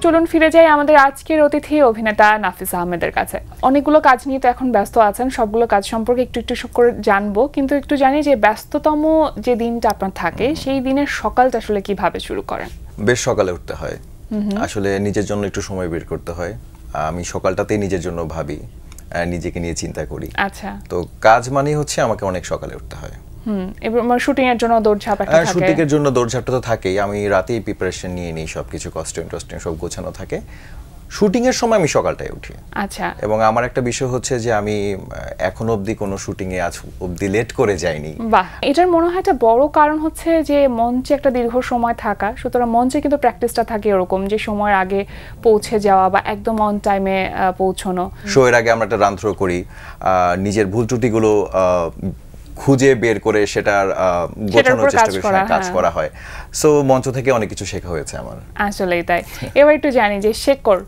চলুন ফিরে যাই আমাদের আজকের অতিথি অভিনেতা নাফিস আহমেদের কাছে। অনেকগুলো কাজ নিয়ে তো এখন ব্যস্ত আছেন, সবগুলো কাজ সম্পর্কে একটু একটু করে জানবো, কিন্তু একটু জানি যে ব্যস্ততম যে দিনটা আপনার থাকে সেই দিনের সকালটা আসলে কিভাবে শুরু করেন? বেশ সকালে উঠতে হয়, আসলে নিজের জন্য একটু সময় বের করতে হয়। আমি সকালটাতেই নিজের জন্য ভাবি, নিজেকে নিয়ে চিন্তা করি। আচ্ছা, তো কাজ মানে হচ্ছে আমাকে অনেক সকালে উঠতে হয়। এবার শুটিং এর জন্য দৌড়ঝাঁপ একটা থাকে। শুটিং এর জন্য দৌড়ঝাঁপটা তো থাকেই, আমি রাতেই প্রিপারেশন নিয়ে নিই, সবকিছু কস্টিউম সব গোছানো থাকে। শুটিং এর সময় আমি সকালটায় উঠি। আচ্ছা, এবং আমার একটা বিষয় হচ্ছে যে আমি এখন অবধি কোনো শুটিং এ আজ অবধি লেট করে যাইনি। বাহ, এটার মনে হয় একটা বড় কারণ হচ্ছে যে মঞ্চে একটা দীর্ঘ সময় থাকা, সুতরাং মঞ্চে কিন্তু প্র্যাকটিসটা থাকে এরকম যে সময়ের আগে পৌঁছে যাওয়া বা একদম অন টাইমে পৌঁছানো। শো এর আগে আমরা একটা রান থ্রো করি, নিজের ভুল ত্রুটিগুলো খুঁজে বের করে সেটার গোছানোর চেষ্টা করি, কাজ করা হয়। সো মঞ্চ থেকে অনেক কিছু শেখা হয়েছে আমার। আসলেই তাই। এবার একটু জানি যে শেকর,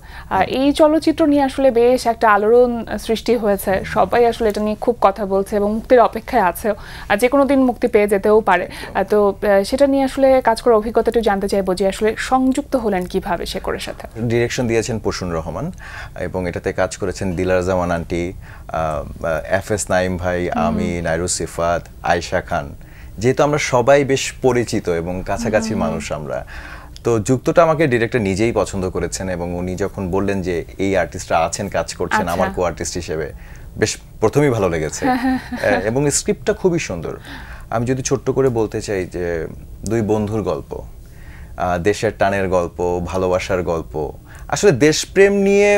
এই চলচ্চিত্র নিয়ে আসলে বেশ একটা আলোড়ন সৃষ্টি হয়েছে, সবাই আসলে এটা নিয়ে খুব কথা বলছে এবং মুক্তির অপেক্ষায় আছে, আর যে কোনো দিন মুক্তি পেয়ে যেতেও পারে। তো সেটা নিয়ে আসলে কাজ করার অভিজ্ঞতা একটু জানতে চাইবো যে আসলে সংযুক্ত হলেন কিভাবে শেকরের সাথে? ডিরেকশন দিয়েছেন প্রসূন রহমান এবং এটাতে কাজ করেছেন দিলার জামান আন্টি, এফএস নাইম ভাই, আমি, নাইরুস সিফাত, আয়েশা খান। যেহেতু আমরা সবাই বেশ পরিচিত এবং কাছাকাছি মানুষ আমরা, তো যুক্তটা আমাকে ডিরেক্টর নিজেই পছন্দ করেছেন এবং উনি যখন বললেন যে এই আর্টিস্টরা আছেন, কাজ করছেন আমার কো আর্টিস্ট হিসেবে, বেশ প্রথমেই ভালো লেগেছে। এবং স্ক্রিপ্টটা খুবই সুন্দর। আমি যদি ছোট্ট করে বলতে চাই যে দুই বন্ধুর গল্প, দেশের টানের গল্প, ভালোবাসার গল্প, আসলে দেশপ্রেম নিয়ে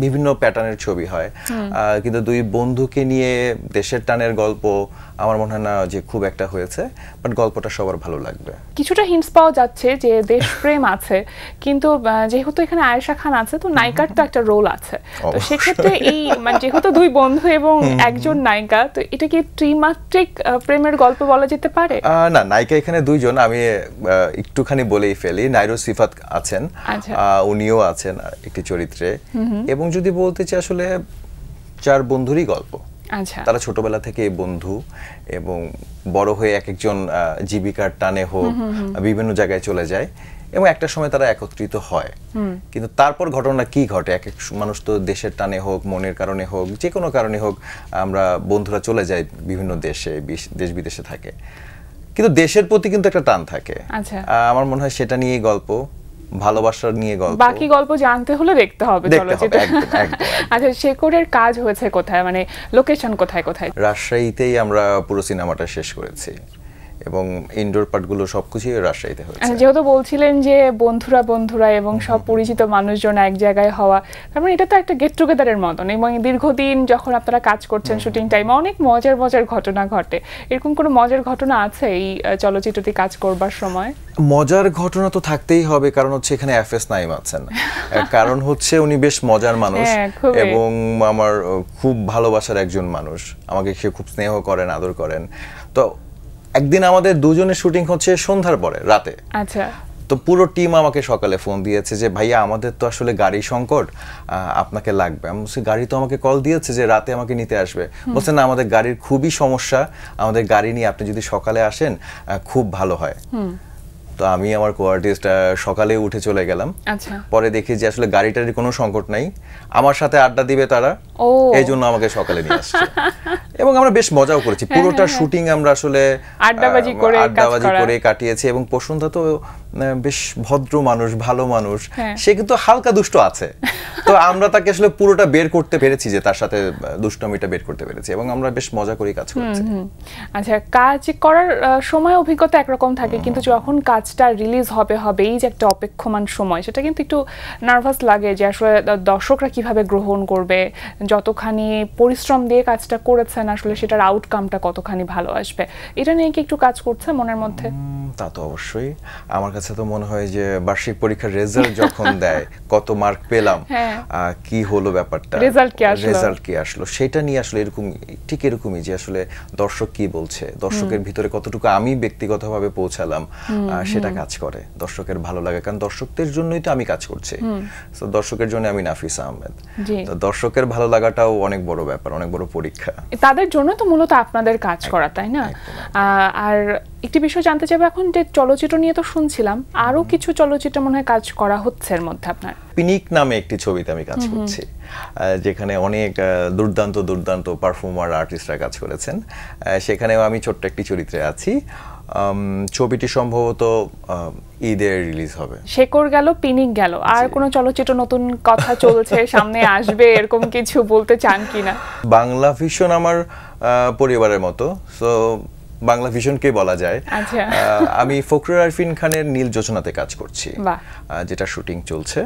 বিভিন্ন প্যাটার্নের ছবি হয়, কিন্তু দুই বন্ধুকে নিয়ে দেশের টানের গল্প আমার মনে হয় না যে খুব একটা হয়েছে, বাট গল্পটা সবার ভালো লাগবে। কিছুটা হিন্টস পাওয়া যাচ্ছে যে দেশপ্রেম আছে, কিন্তু যেহেতু এখানে আয়েশা খান আছে, তো নায়িকার তো একটা রোল আছে, তো সেক্ষেত্রে এই মানে যেহেতু দুই বন্ধু এবং একজন নায়িকা, তো এটা কি ত্রিমাত্রিক প্রেমের গল্প বলা যেতে পারে? না, নায়িকা এখানে দুইজন, আমি একটুখানি বলেই ফেলি। নাইরুস সিফাত আছেন, উনিও আছেন একটি চরিত্রে, এবং যদি বলতে চাই আসলে চার বন্ধুরই গল্প। তারা ছোটবেলা থেকে বন্ধু এবং বড় হয়ে এক একজন জীবিকার টানে হোক বিভিন্ন জায়গায় চলে যায় এবং একটা সময় তারা একত্রিত হয়, কিন্তু তারপর ঘটনা কি ঘটে, এক এক মানুষ তো দেশের টানে হোক, মনের কারণে হোক, যে কোনো কারণে হোক, আমরা বন্ধুরা চলে যাই বিভিন্ন দেশে, দেশ বিদেশে থাকে, কিন্তু দেশের প্রতি কিন্তু একটা টান থাকে। আমার মনে হয় সেটা নিয়েই গল্প, ভালোবাসার নিয়ে গল্প। বাকি গল্প জানতে হলে দেখতে হবে চলচ্চিত্র। আচ্ছা, শেকরের কাজ হয়েছে কোথায়, মানে লোকেশন কোথায় কোথায়? রাজশাহীতেই আমরা পুরো সিনেমাটা শেষ করেছি এবং ইনডোর পার্টগুলো সবকিছুই রাজশাহীতে হয়েছে। যেহেতু বলছিলেন যে বন্ধুরা বন্ধুরা এবং সব পরিচিত মানুষজন এক জায়গায় হওয়া, তার মানে এটা তো একটা গেট টুগেদারের মতন, এবং দীর্ঘদিন যখন আপনারা কাজ করছেন শুটিং টাইমে অনেক মজার মজার ঘটনা ঘটে। এরকম কোনো মজার ঘটনা আছে এই চলচ্চিত্রটি কাজ করবার সময়? মজার ঘটনা তো থাকতেই হবে, কারণ হচ্ছে এখানে এফএস নাইম আছেন, কারণ হচ্ছে উনি বেশ মজার মানুষ এবং আমার খুব ভালোবাসার একজন মানুষ, আমাকে সে খুব স্নেহ করেন, আদর করেন। তো একদিন আমাদের দুজনের শুটিং হচ্ছে সন্ধ্যার পরে রাতে। আচ্ছা, তো পুরো টিম আমাকে সকালে ফোন দিয়েছে যে ভাইয়া আমাদের তো আসলে গাড়ি সংকট, আপনাকে লাগবে। আমি বলছি গাড়ি তো আমাকে কল দিয়েছে যে রাতে আমাকে নিতে আসবে, বলছে না আমাদের গাড়ির খুবই সমস্যা, আমাদের গাড়ি নিয়ে আপনি যদি সকালে আসেন খুব ভালো হয়। তো আমি আমার কো আর্টিস্ট সকালে উঠে চলে গেলাম। পরে দেখি যে আসলে গাড়িটার কোনো সংকট নাই, আমার সাথে আড্ডা দিবে তারা, এই জন্য আমাকে সকালে নিয়ে আসছে এবং আমরা বেশ মজাও করেছি। পুরোটা শুটিং আমরা আসলে আড্ডাবাজি করে কাটিয়েছি এবং প্রসূনদা তো বেশ ভদ্র মানুষ, ভালো মানুষ, সে কিন্তু হালকা দুষ্ট আছে, তো আমরা তাকে আসলে পুরোটা বের করতে পেরেছি, যে তার সাথে দুষ্টমিটা বের করতে পেরেছি এবং আমরা বেশ মজা করে কাজ করেছি। আচ্ছা, কাজ করার সময় অভিজ্ঞতা একরকম থাকে, কিন্তু যখন কাজটা রিলিজ হবে এই যে একটা অপেক্ষমান সময়, সেটা কিন্তু একটু নার্ভাস লাগে যে আসলে দর্শকরা কিভাবে গ্রহণ করবে, যতখানি পরিশ্রম দিয়ে কাজটা করেছেন আসলে সেটার আউটকামটা কতখানি ভালো আসবে, এটা নিয়ে কি একটু কাজ করছে মনের মধ্যে? তা তো অবশ্যই। আমার কাছে তো মনে হয় যে বার্ষিক পরীক্ষার রেজাল্ট যখন দেয়, কত মার্ক পেলাম, কি হলো ব্যাপারটা, রেজাল্ট কি আসলো, সেটা নিয়ে আসলে এরকম ঠিক এরকমই যে আসলে দর্শক কি বলছে, দর্শকের ভিতরে কতটুকু আমি ব্যক্তিগতভাবে পৌঁছালাম, সেটা কাজ করে, দর্শকের ভালো লাগে, কারণ দর্শকদের জন্যই তো আমি কাজ করছি। তো দর্শকের জন্য আমি নাফিস আহমেদ, তো দর্শকের ভালো লাগাটাও অনেক বড় ব্যাপার, অনেক বড় পরীক্ষা। তাদের জন্য তো মূলত আপনাদের কাজ করা, তাই না? আর একটি বিষয় জানতে চাইবো এখন, যে চলচ্চিত্র নিয়ে তো শুনছিলাম, আরো কিছু চলচ্চিত্র মনে হয় কাজ করা হচ্ছে এর মধ্যে আপনার। পিনিক নামে একটি ছবিতে আমি কাজ করছি, যেখানে অনেক দুর্দান্ত দুর্দান্ত পারফর্মার আর্টিস্টরা কাজ করেছেন। সেখানেও আমি ছোট্ট একটি চরিত্রে আছি। ছবিটি সম্ভবত ঈদে রিলিজ হবে। শেকড় গেল, পিনিক গেল, আর কোন চলচ্চিত্র নতুন কথা চলছে সামনে আসবে এরকম কিছু বলতে চান কিনা? বাংলা ভিশন আমার পরিবারের মতো, সো বাংলা ভিশনকে বলা যায়। আমি ফখরুল আরফিন খানের নীল যোজনাতে কাজ করছি, যেটা শুটিং চলছে,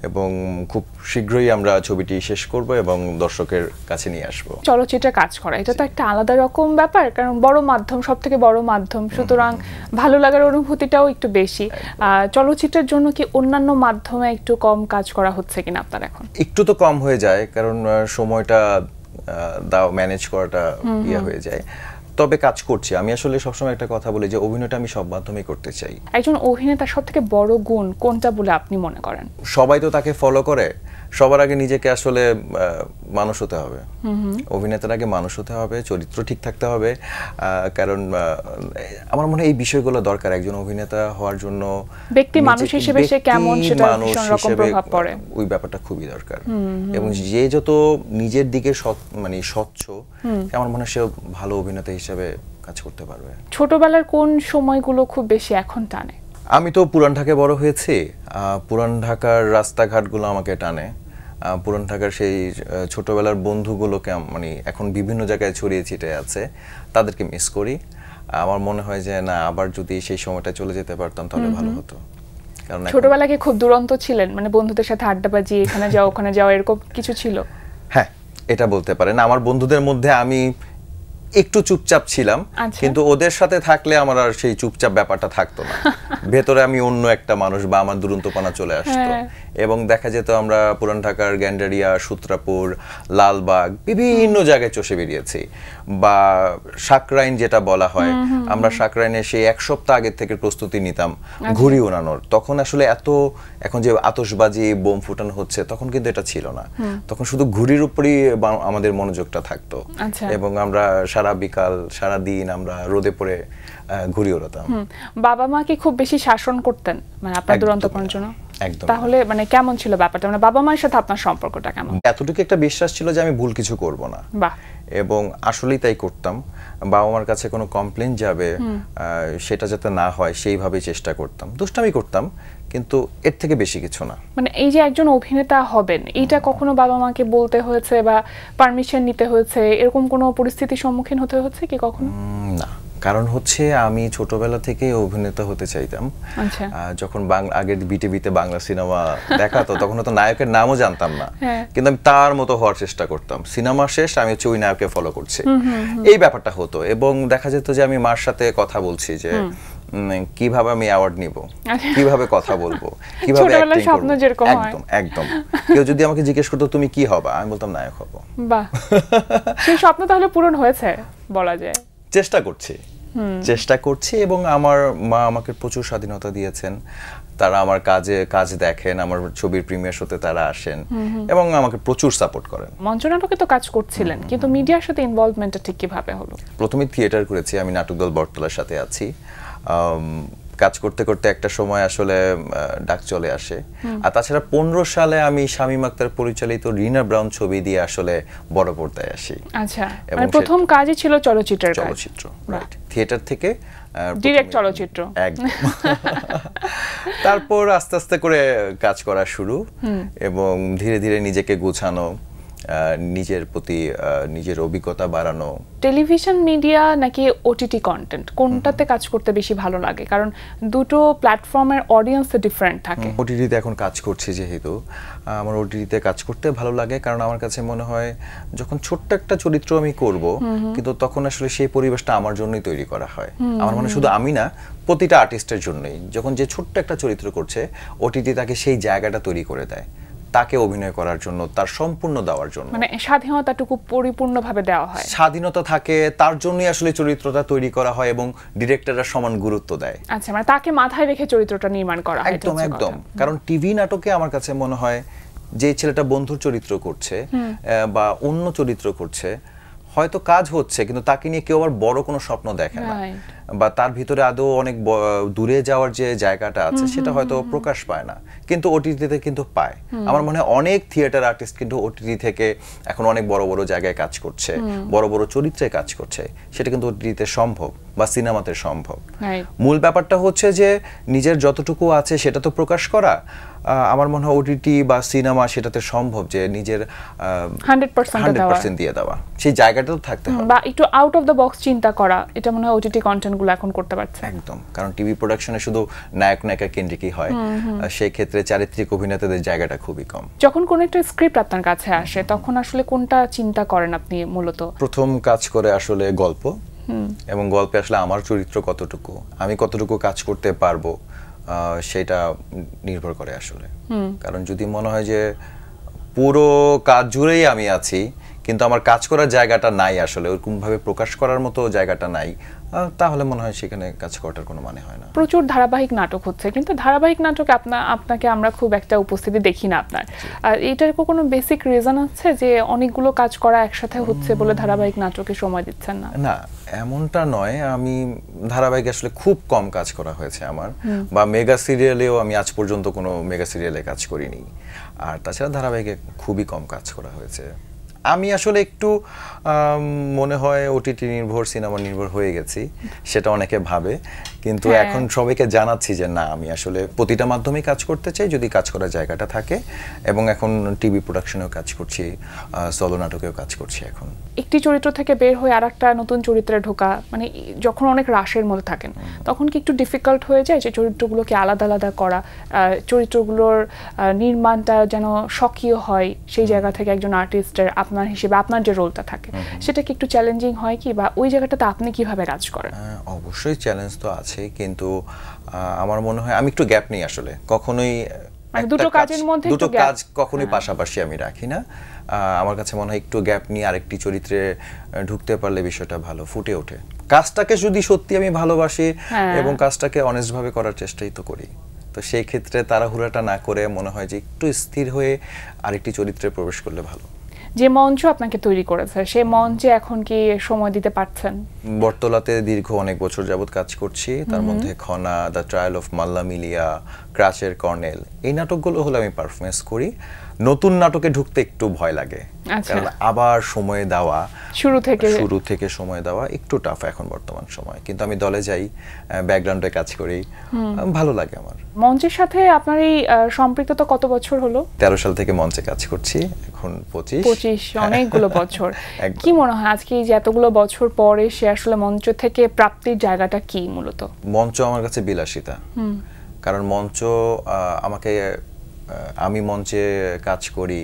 এবং খুব শীঘ্রই আমরা ছবিটি শেষ করব এবং দর্শকের কাছে নিয়ে আসব। চলচ্চিত্রে কাজ করা এটা তো একটা আলাদা রকম ব্যাপার, কারণ বড় মাধ্যম, সবথেকে বড় মাধ্যম, সুতরাং ভালো লাগার অনুভূতিটাও একটু বেশি। চলচ্চিত্রের জন্য কি অন্যান্য মাধ্যমে একটু কম কাজ করা হচ্ছে কিনা আপনার এখন? একটু তো কম হয়ে যায়, কারণ সময়টা দাও ম্যানেজ করাটা হয়ে যায়। তবে কাজ করছি। আমি আসলে সবসময় একটা কথা বলি যে অভিনয়টা আমি সব মাধ্যমেই করতে চাই। একজন অভিনেতার সবথেকে বড় গুণ কোনটা বলে আপনি মনে করেন? সবাই তো তাকে ফলো করে, সবার আগে নিজেকে আসলে মানুষ হতে হবে। অভিনেতার আগে মানুষ হতে হবে, চরিত্র ঠিক থাকতে হবে, কারণ আমার মনে হয় এই বিষয়গুলো দরকার একজন অভিনেতা হওয়ার জন্য। ব্যক্তি মানুষ হিসেবে সে কেমন সেটা ভীষণ রকম প্রভাব পড়ে, ওই ব্যাপারটা খুবই দরকার। এবং যে যত নিজের দিকে মানে স্বচ্ছ, আমার মনে হয় সে ভালো অভিনেতা হিসেবে কাজ করতে পারবে। ছোটবেলার কোন সময়গুলো খুব বেশি এখন টানে? আমি তো পুরান ঢাকায় বড় হয়েছি, পুরান ঢাকার রাস্তাঘাটগুলো আমাকে টানে। পুরান ঢাকার সেই ছোটবেলার বন্ধুগুলোকে মানে এখন বিভিন্ন জায়গায় ছড়িয়ে ছিটিয়ে আছে, তাদেরকে মিস করি। আমার মনে হয় যে না, আবার যদি সেই সময়টা চলে যেতে পারতাম তাহলে ভালো হতো। কারণ ছোটবেলায় খুব দুরন্ত ছিলেন, মানে বন্ধুদের সাথে আড্ডাবাজি, এখানে যাও ওখানে যাও এরকম কিছু ছিল? হ্যাঁ, এটা বলতে পারেন। আমার বন্ধুদের মধ্যে আমি একটু চুপচাপ ছিলাম, কিন্তু ওদের সাথে থাকলে আমার আর সেই চুপচাপ ব্যাপারটা থাকতো না। ভেতরে আমি অন্য একটা মানুষ বা আমার দুরন্তপনা চলে আসতো। এবং দেখা যেত আমরা পুরান ঢাকার গ্যান্ডারিয়া, সূত্রাপুর, লালবাগ বিভিন্ন জায়গায় চষে বেরিয়েছি। বা সাকরাইন যেটা বলা হয়, আমরা সাকরাইনে সেই এক সপ্তাহ আগের থেকে প্রস্তুতি নিতাম ঘুড়ি উড়ানোর। তখন আসলে এখন যে আতশবাজি বোম ফুটানো হচ্ছে, তখন কিন্তু এটা ছিল না। তখন শুধু ঘুড়ির উপরই আমাদের মনোযোগটা থাকতো, এবং আমরা সারা বিকাল সারা দিন আমরা রোদে পড়ে ঘুড়ি ওড়াতাম। বাবা মা কি খুব বেশি শাসন করতেন মানে আপনার দুরন্তপনার জন্য? একদম। তাহলে মানে কেমন ছিল ব্যাপারটা, মানে বাবা মায়ের সাথে আপনার সম্পর্কটা কেমন? এতটুকু একটা বিশ্বাস ছিল যে আমি ভুল কিছু করব না, এবং আসলেই তাই করতাম। বাবা মার কাছে কোনো কমপ্লেন যাবে সেটা যাতে না হয় সেইভাবেই চেষ্টা করতাম। দুষ্টামি করতাম, কিন্তু এর থেকে বেশি কিছু না। মানে এই যে একজন অভিনেতা হবেন, এইটা কখনো বাবা মাকে বলতে হয়েছে বা পারমিশন নিতে হয়েছে, এরকম কোনো পরিস্থিতির সম্মুখীন হতে হচ্ছে কি কখনো? না, কারণ হচ্ছে আমি ছোটবেলা থেকে অভিনেতা হতে চাইতাম। যখন আগের বিটিভিতে বাংলা সিনেমা দেখাতো, তখন তো নায়কের নামও জানতাম না, কিন্তু আমি তার মতো হওয়ার চেষ্টা করতাম। সিনেমা শেষ, আমি হচ্ছে ওই নায়ককে ফলো করছি, এই ব্যাপারটা হতো। এবং দেখা যেত যে আমি মার সাথে কথা বলছি যে কিভাবে আমি অ্যাওয়ার্ড নিব, কিভাবে কথা বলবো, কিভাবে অ্যাক্টিং করব। একদম একদম। কেউ যদি আমাকে জিজ্ঞেস করতো তুমি কি হবা, আমি বলতাম নায়ক হব। বাহ, সেই স্বপ্ন তাহলে পূরণ হয়েছে বলা যায়। চেষ্টা করছি, এবং আমার মা আমাকে প্রচুর স্বাধীনতা দিয়েছেন। তারা আমার কাজ দেখেন, আমার ছবির প্রিমিয়ার শোতে তারা আসেন এবং আমাকে প্রচুর সাপোর্ট করেন। মঞ্চনাটকে তো কাজ করছিলেন, কিন্তু মিডিয়ার সাথে ইনভলভমেন্টটা ঠিক কিভাবে হলো? প্রথমে থিয়েটার করেছি, আমি নাটক দল বটতলার সাথে আছি। কাজ করতে করতে একটা সময় আসলে ডাক চলে আসে। আর তাছাড়া 15 সালে আমি শামীম আক্তার পরিচালিত রিনা ব্রাউন ছবি দিয়ে আসলে বড় পর্দায় আসি। আচ্ছা, মানে প্রথম কাজই ছিল চলচ্চিত্র, রাইট। থিয়েটার থেকে ডিরেক্ট চলচ্চিত্র, একদম। তারপর আস্তে আস্তে করে কাজ করা শুরু, এবং ধীরে ধীরে নিজেকে গোছানো, নিজের প্রতি নিজের অভিজ্ঞতা বাড়ানো। টেলিভিশন মিডিয়া নাকি ওটিটি কন্টেন্ট, কোনটাতে কাজ করতে বেশি ভালো লাগে? কারণ দুটো প্ল্যাটফর্মের অডিয়েন্স ডিফারেন্ট থাকে। ওটিটিতে এখন কাজ করছি যেহেতু, আমার ওটিটিতে কাজ করতে ভালো লাগে, কারণ আমার কাছে মনে হয় যখন ছোট্ট একটা চরিত্র আমি করব, কিন্তু তখন আসলে সেই পরিবেশটা আমার জন্যই তৈরি করা হয়। আমার মনে শুধু আমি না, প্রতিটা আর্টিস্টের জন্যই। যখন যে ছোট্ট একটা চরিত্র করছে, ওটিটি তাকে সেই জায়গাটা তৈরি করে দেয়, তাকে অভিনয় করার জন্য, তার সম্পূর্ণ দেওয়ার জন্য, মানে স্বাধীনতাটুকু পরিপূর্ণভাবে দেওয়া হয়। স্বাধীনতা থাকে, তার জন্যই আসলে চরিত্রটা তৈরি করা হয়, এবং ডিরেক্টররা সমান গুরুত্ব দেয়। আচ্ছা, মানে তাকে মাথায় রেখে চরিত্রটা নির্মাণ করা হয়। একদম একদম। কারণ টিভি নাটকে আমার কাছে মনে হয় যে ছেলেটা বন্ধুর চরিত্র করছে বা অন্য চরিত্র করছে, হয়তো কাজ হচ্ছে কিন্তু তাকে নিয়ে কেউ আবার বড় কোনো স্বপ্ন দেখে না, বা তার ভিতরে আদৌ অনেক দূরে যাওয়ার যে জায়গাটা আছে সেটা হয়তো প্রকাশ পায় না, কিন্তু ওটিটিতে কিন্তু পায়। আমার মনে হয় অনেক থিয়েটার আর্টিস্ট কিন্তু ওটিটি থেকে এখন অনেক বড় বড় জায়গায় কাজ করছে, বড় বড় চরিত্রে কাজ করছে, সেটা কিন্তু ওটিটিতে সম্ভব বা সিনেমাতে সম্ভব। মূল ব্যাপারটা হচ্ছে যে নিজের যতটুকু আছে সেটা তো প্রকাশ করা। আমার মনে হয় ওটিটি বা সিনেমা সেটাতে সম্ভব যে নিজের 100% দিয়ে দেওয়া, সেই জায়গাটা তো থাকতে হবে, বা একটু আউট অফ দ্য বক্স চিন্তা করা। এটা মনে হয় ওটিটি কন্টেন্টগুলো এখন করতে পারছে একদম। কারণ টিভি প্রোডাকশনে শুধু নায়ক নায়িকা কেন্দ্রিকই হয়, সেই ক্ষেত্রে চারিত্রিক অভিনেতাদের জায়গাটা খুবই কম। যখন কোন একটা স্ক্রিপ্ট আপনার কাছে আসে তখন আসলে কোনটা চিন্তা করেন আপনি মূলত? প্রথম কাজ করে আসলে গল্প, এবং গল্পে আসলে আমার চরিত্র কতটুকু, আমি কতটুকু কাজ করতে পারবো সেটা নির্ভর করে আসলে। কারণ যদি মনে হয় যে পুরো কাজ জুড়েই আমি আছি কিন্তু আমার কাজ করার জায়গাটা নাই, আসলে ওরকম ভাবে প্রকাশ করার মতো জায়গাটা নাই, তাহলে মনে হয় সেখানে কাজ করার কোনো মানে হয় না। প্রচুর ধারাবাহিক নাটক হচ্ছে, কিন্তু ধারাবাহিক নাটকে আপনাকে আমরা খুব একটা উপস্থিতি দেখি না আপনার। আর এটার কোনো বেসিক রিজন আছে যে অনেকগুলো কাজ করা একসাথে হচ্ছে বলে ধারাবাহিক নাটকে সময় দিচ্ছেন না? না, এমনটা নয়। আমি ধারাবাহিক আসলে খুব কম কাজ করা হয়েছে আমার, বা মেগা সিরিয়ালেও আমি আজ পর্যন্ত কোনো মেগা সিরিয়ালে কাজ করিনি। আর তাছাড়া ধারাবাহিকে খুবই কম কাজ করা হয়েছে। আমি আসলে একটু মনে হয় ওটিটি নির্ভর, সিনেমা নির্ভর হয়ে গেছি, সেটা অনেকে ভাবে, কিন্তু এখন সবাইকে জানাচ্ছি যে না, আমি আসলে প্রতিটা মাধ্যমেই কাজ করতে চাই যদি কাজ করার জায়গাটা থাকে। এবং এখন টিভি প্রোডাকশনেও কাজ করছি, সলো নাটকেও কাজ করছি। এখন একটি চরিত্র থেকে বের হয়ে আরেকটা নতুন চরিত্রে ঢোকা, মানে যখন অনেক রাশের মধ্যে থাকেন তখন কি একটু ডিফিকাল্ট হয়ে যায় যে চরিত্রগুলোকে আলাদা আলাদা করা, চরিত্রগুলোর নির্মাণটা যেন স্বকীয় হয়, সেই জায়গা থেকে একজন আর্টিস্টের আপনার হিসেবে আপনার যে রোলটা থাকে সেটা কি একটু চ্যালেঞ্জিং হয় কি, বা ওই জায়গাটাতে আপনি কিভাবে কাজ করেন? অবশ্যই চ্যালেঞ্জ তো আছে, কিন্তু আমার মনে হয় আমি একটু গ্যাপ নেই আসলে, কখনোই দুটো কাজের মধ্যে দুটো কাজ কখনোই পাশাপাশি আমি রাখি না। আমার কাছে মনে হয় একটু গ্যাপ নিয়ে আরেকটি চরিত্রে ঢুকতে পারলে বিষয়টা ভালো ফুটে ওঠে। কাজটাকে যদি সত্যি আমি ভালোবাসি এবং কাজটাকে অনেস্ট ভাবে করার চেষ্টাই তো করি, তো সেই ক্ষেত্রে তাড়াহুড়াটা না করে মনে হয় যে একটু স্থির হয়ে আরেকটি চরিত্রে প্রবেশ করলে ভালো। যে মঞ্চ আপনাকে তৈরি করেছে সেই মঞ্চে এখন কি সময় দিতে পারছেন? বটতলাতে দীর্ঘ অনেক বছর যাবত কাজ করছি, তার মধ্যে Khana, the trial of Mallah Millia, ক্রাচের colonel, এই নাটকগুলো হলে আমি পারফরমেন্স করি। নতুন নাটকে ঢুকতে একটু ভয় লাগে, কারণ আবার সময় দেওয়া, শুরু থেকে সময় দেওয়া একটু টাফ এখন বর্তমান সময়, কিন্তু আমি দলে যাই, ব্যাকগ্রাউন্ডে কাজ করি, ভালো লাগে আমার। মঞ্চের সাথে আপনার এই সম্পৃক্ততা কত বছর হলো? 13 সাল থেকে মঞ্চে কাজ করছি, এখন 25 অনেকগুলো বছর। কি মনে হয় আজকে এই যে এতগুলো বছর পরে সে আসলে মঞ্চ থেকে প্রাপ্তির জায়গাটা কি? মূলত মঞ্চ আমার কাছে বিলাসিতা, কারণ মঞ্চ আমাকে, আমি মঞ্চে কাজ করি,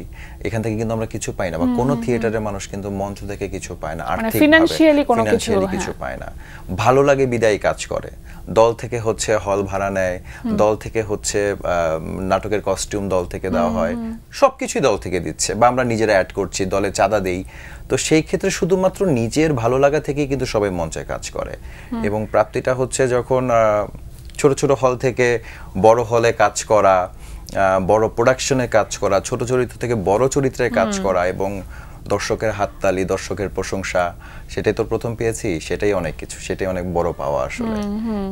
এখান থেকে কিন্তু আমরা কিছু পাই না, বা কোনো থিয়েটারের মানুষ কিন্তু মঞ্চ থেকে কিছু পায় না, আর্থিক ফিনান্সিয়ালি কিছু পায় না। ভালো লাগে বিদায় কাজ করে, দল থেকে হচ্ছে হল ভাড়া নেয়, দল থেকে হচ্ছে নাটকের কস্টিউম দল থেকে দেওয়া হয়, সবকিছুই দল থেকে দিচ্ছে, বা আমরা নিজেরা অ্যাড করছি, দলে চাঁদা দেই। তো সেই ক্ষেত্রে শুধুমাত্র নিজের ভালো লাগা থেকেই কিন্তু সবাই মঞ্চে কাজ করে। এবং প্রাপ্তিটা হচ্ছে যখন ছোট ছোট হল থেকে বড় হলে কাজ করা, বড় প্রোডাকশনে কাজ করা, ছোট চরিত্র থেকে বড় চরিত্রে কাজ করা, এবং দর্শকের হাততালি, দর্শকের প্রশংসা, সেটাই তো প্রথম পেয়েছি, সেটাই অনেক কিছু, সেটাই অনেক বড় পাওয়া আসলে।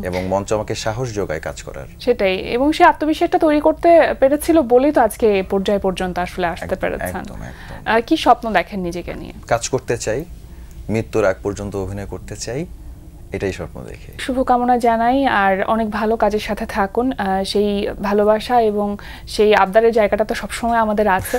এবং মঞ্চ আমাকে সাহস যোগায় কাজ করার, সেটাই। এবং সে আত্মবিশ্বাসটা তৈরি করতে পেরেছিল বলেই তো আজকে এই পর্যায়ে পর্যন্ত আসলে আসতে পেরেছেন। কি স্বপ্ন দেখেন নিজেকে নিয়ে? কাজ করতে চাই, মৃত্যুর আগ পর্যন্ত অভিনয় করতে চাই, এটাই স্বপ্ন দেখি। শুভকামনা জানাই, আর অনেক ভালো কাজের সাথে থাকুন। সেই ভালোবাসা এবং সেই আবদারের জায়গাটা তো সবসময় আমাদের আছে।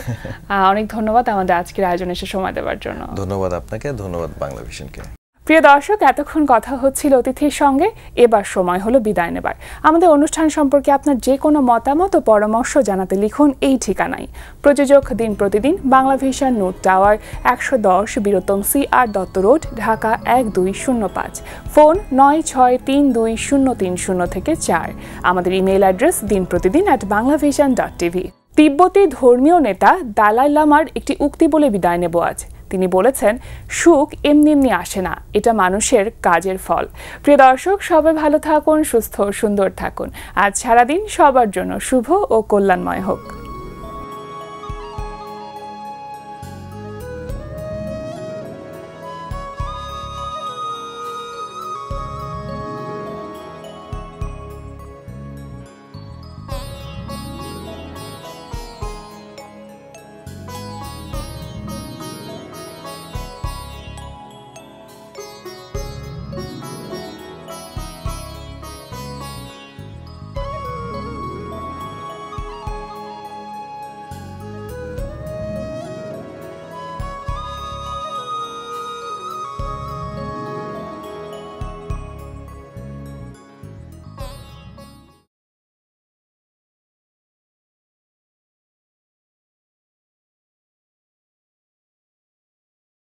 অনেক ধন্যবাদ আমাদের আজকের আয়োজনে এসে সময় দেওয়ার জন্য। ধন্যবাদ আপনাকে, ধন্যবাদ বাংলাভিশনকে। প্রিয় দর্শক, এতক্ষণ কথা হচ্ছিল অতিথির সঙ্গে, এবার সময় হলো বিদায় নেবার। আমাদের অনুষ্ঠান সম্পর্কে আপনার যে কোনো মতামত ও পরামর্শ জানাতে লিখুন এই ঠিকানায়। প্রযোজক দিন প্রতিদিন, Banglavision, note tower, 110 বীরত্তম CR Dutta road, Dhaka 1205। Phone 96320303 আমাদের ইমেইল অ্যাড্রেস dinprotidin@banglavision.tv। তিব্বতী ধর্মীয় নেতা দালাই লামার একটি উক্তি বলে বিদায় নেব আজ। তিনি বলেছেন, সুখ এমনি এমনি আসে না, এটা মানুষের কাজের ফল। প্রিয় দর্শক, সবাই ভালো থাকুন, সুস্থ সুন্দর থাকুন। আজ সারাদিন সবার জন্য শুভ ও কল্যাণময় হোক।